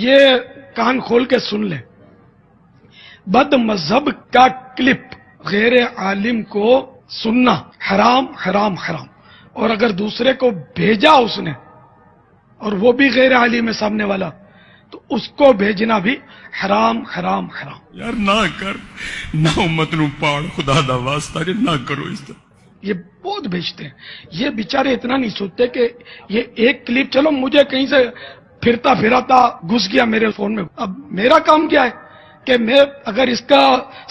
یہ کان کھول کے سن لیں، بد مذہب کا کلپ غیر عالم کو سننا حرام حرام حرام، اور اگر دوسرے کو بھیجا اس نے اور وہ بھی غیر عالم ہے سامنے والا تو اس کو بھیجنا بھی حرام حرام حرام۔ یار نہ کر، نہ امت نو پاڑ، خدا دا واسطہ جے نہ کرو اس طرح۔ یہ بہت بھیجتے ہیں، یہ بیچارے اتنا نہیں سوچتے کہ یہ ایک کلپ چلو مجھے کہیں سے پھرتا پھراتا گھس گیا میرے فون میں، اب میرا کام کیا ہے کہ میں اگر اس کا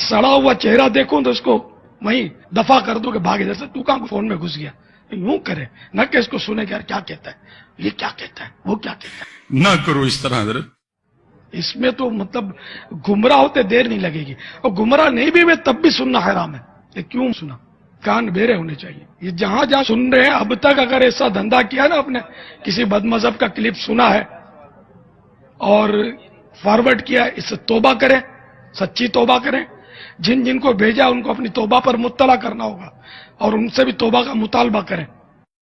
سڑا ہوا چہرہ دیکھوں تو اس کو وہیں دفع کر دوں کہ بھاگ ادھر سے، تو کہاں فون میں گھس گیا، یوں کرے نہ کہ اس کو سنے کہ یار کیا کہتا ہے، یہ کیا کہتا ہے، وہ کیا کہتا ہے۔ نہ کرو اس طرح حضرت۔ اس میں تو مطلب گمراہ ہوتے دیر نہیں لگے گی، اور گمراہ نہیں بھی میں تب بھی سننا حرام ہے۔ یہ کیوں سنا؟ کان بیرے ہونے چاہیے۔ یہ جہاں جہاں سن رہے ہیں اب تک اگر ایسا دھندا کیا نا، آپ نے کسی بد مذہب کا کلپ سنا ہے اور فارورڈ کیا ہے، اس سے توبہ کریں، سچی توبہ کریں۔ جن جن کو بھیجا ان کو اپنی توبہ پر مطلع کرنا ہوگا اور ان سے بھی توبہ کا مطالبہ کریں۔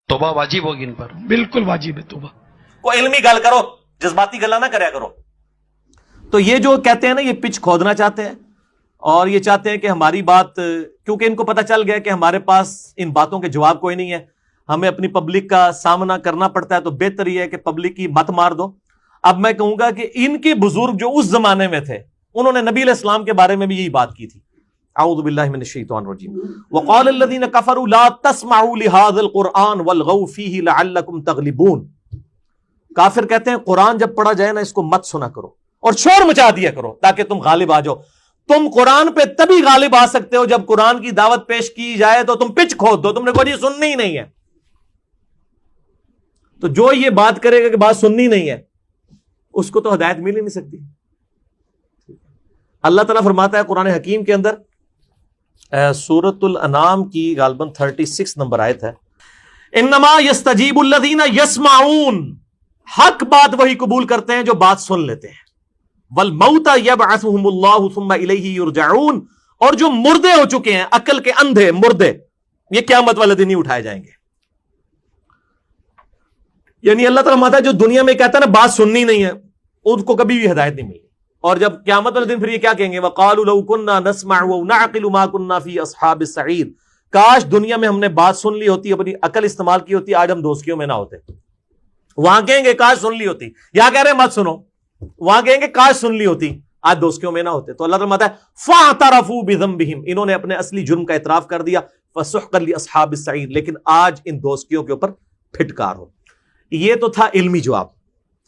توبہ واجب ہوگی ان پر، بالکل واجب ہے توبہ۔ کوئی علمی گل کرو، جذباتی گلا نہ کریا کرو۔ تو یہ جو کہتے ہیں نا، یہ پچ کھودنا چاہتے ہیں اور یہ چاہتے ہیں کہ ہماری بات، کیونکہ ان کو پتہ چل گیا کہ ہمارے پاس ان باتوں کے جواب کوئی نہیں ہے، ہمیں اپنی پبلک کا سامنا کرنا پڑتا ہے، تو بہتر یہ ہے کہ پبلک کی مت مار دو۔ اب میں کہوں گا کہ ان کے بزرگ جو اس زمانے میں تھے انہوں نے نبی علیہ السلام کے بارے میں بھی یہی بات کی تھی۔ اعوذ باللہ من الشیطان الرجیم۔ وقال الذین کفروا لا تسمعوا لهذا القرآن والغوا فیہ لعلکم تغلبون۔ کافر کہتے ہیں قرآن جب پڑھا جائے نا اس کو مت سنا کرو اور شور مچا دیا کرو تاکہ تم غالب آ جاؤ۔ تم قرآن پہ تبھی غالب آ سکتے ہو جب قرآن کی دعوت پیش کی جائے تو تم پچ کھود دو، تم نے کوئی سننی ہی نہیں ہے۔ تو جو یہ بات کرے گا کہ بات سننی نہیں ہے اس کو تو ہدایت مل ہی نہیں سکتی۔ اللہ تعالیٰ فرماتا ہے قرآن حکیم کے اندر، سورۃ الانعام کی غالباً 36 نمبر آیت ہے، انما یستجیب الذین یسمعون، حق بات وہی قبول کرتے ہیں جو بات سن لیتے ہیں، والموتى یبعثهم اللہ ثم الیہ یرجعون، اور جو مردے ہو چکے ہیں، عقل کے اندھے مردے، یہ قیامت والے دن ہی اٹھائے جائیں گے۔ یعنی اللہ تعالیٰ فرماتا ہے جو دنیا میں کہتا ہے نا بات سننی نہیں ہے ان کو کبھی بھی ہدایت نہیں ملی، اور جب قیامت والے دن پھر یہ کیا کہیں گے، وقالوا لو كنا نسمع ونعقل ما كنا في اصحاب السعیر، کاش دنیا میں ہم نے بات سن لی ہوتی، اپنی عقل استعمال کی ہوتی، آج ہم دوستیوں میں نہ ہوتے۔ وہاں کہیں گے کاش سن لی ہوتی، یہاں کہہ رہے ہیں مت سنو، وہاں کہیں گے کاش سن لی ہوتی، آج دوستیوں میں نہ ہوتے۔ تو اللہ تعالیٰ فرماتا ہے فاعترفوا بذنبهم، انہوں نے اپنے اصلی جرم کا اعتراف کر دیا، فسحقا لاصحاب السعیر، لیکن آج ان دوستیوں کے اوپر پھٹکار ہو۔ یہ تو تھا علمی جواب،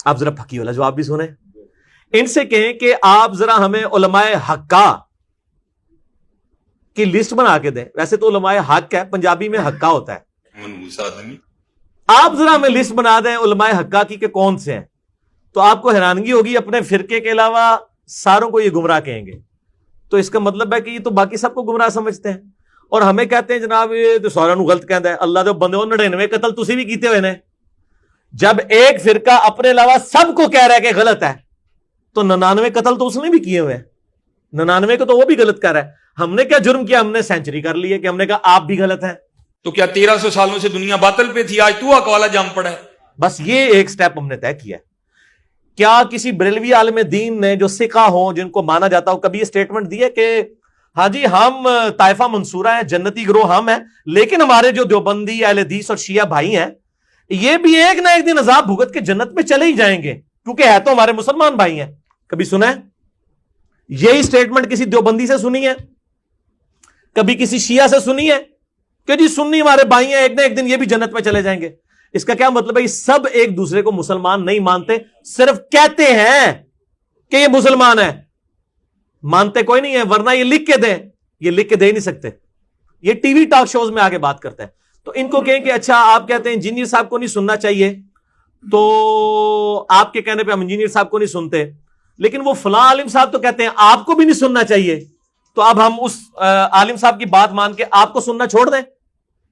آپ ذرا پھکی والا جواب بھی سنیں۔ ان سے کہیں کہ آپ ذرا ہمیں علماء حقہ کی لسٹ بنا کے دیں، ویسے تو علماء حق ہے، پنجابی میں حقہ ہوتا ہے، آپ ذرا ہمیں لسٹ بنا دیں علماء حقہ کی کہ کون سے ہیں، تو آپ کو حیرانگی ہوگی، اپنے فرقے کے علاوہ ساروں کو یہ گمراہ کہیں گے۔ تو اس کا مطلب ہے کہ یہ تو باقی سب کو گمراہ سمجھتے ہیں، اور ہمیں کہتے ہیں جناب یہ تو ساروں کو غلط کہتا ہے، اللہ دے بندے 99 قتل تسی بھی کیتے ہوئے نے۔ جب ایک فرقہ اپنے علاوہ سب کو کہہ رہا ہے کہ غلط ہے تو 99 قتل تو اس نے بھی کیے ہوئے ہیں، 99 کو تو وہ بھی غلط کر رہا ہے۔ ہم نے کیا جرم کیا؟ ہم نے سینچری کر لی ہے کہ ہم نے کہا آپ بھی غلط ہیں۔ تو کیا 1300 سالوں سے دنیا باطل پہ تھی، آج تو اکوالا جام پڑا ہے؟ بس یہ ایک سٹیپ ہم نے طے کیا ہے۔ کیا کسی بریلوی عالم دین نے جو سکھا ہوں، جن کو مانا جاتا ہو، کبھی یہ سٹیٹمنٹ دی ہے کہ ہاں جی ہم طائفہ منصورہ ہیں، جنتی گروہ ہم ہیں، لیکن ہمارے جو دیوبندی اہل حدیث اور شیعہ بھائی ہیں یہ بھی ایک نہ ایک دن عذاب بھگت کے جنت میں چلے ہی جائیں گے کیونکہ ہے تو ہمارے مسلمان بھائی ہیں؟ کبھی سنا ہے یہی سٹیٹمنٹ؟ کسی دیوبندی سے سنی ہے؟ کبھی کسی شیعہ سے سنی ہے کہ جی سنی ہمارے بھائی ہیں، ایک نہ ایک دن یہ بھی جنت میں چلے جائیں گے؟ اس کا کیا مطلب ہے؟ یہ سب ایک دوسرے کو مسلمان نہیں مانتے، صرف کہتے ہیں کہ یہ مسلمان ہے، مانتے کوئی نہیں ہے، ورنہ یہ لکھ کے دیں، یہ لکھ کے دے ہی نہیں سکتے۔ یہ ٹی وی ٹاک شوز میں آگے بات کرتے ہیں۔ تو ان کو کہیں کہ اچھا آپ کہتے ہیں انجینئر صاحب کو نہیں سننا چاہیے، تو آپ کے کہنے پہ ہم انجینئر صاحب کو نہیں سنتے، لیکن وہ فلاں عالم صاحب تو کہتے ہیں آپ کو بھی نہیں سننا چاہیے، تو اب ہم اس عالم صاحب کی بات مان کے آپ کو سننا چھوڑ دیں؟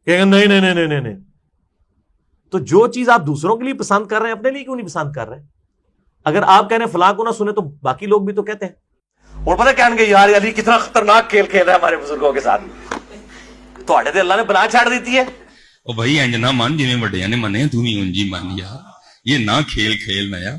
کہ نہیں نہیں نہیں نہیں نہیں۔ تو جو چیز آپ دوسروں کے لیے پسند کر رہے ہیں اپنے لیے کیوں نہیں پسند کر رہے؟ اگر آپ کہہ رہے ہیں فلاں کو نہ سنے تو باقی لوگ بھی تو کہتے ہیں۔ اور پتہ کہیں گے یار علی کتنا خطرناک کھیل کھیل رہا ہے ہمارے بزرگوں کے ساتھ، تو اللہ نے بلا چھاڑ دیتی ہے۔ او بھائی انج نہ مان جویں وڈیاں نے منے تو بھی انج ہی مان یار، یہ نہ کھیل کھیلنا یار۔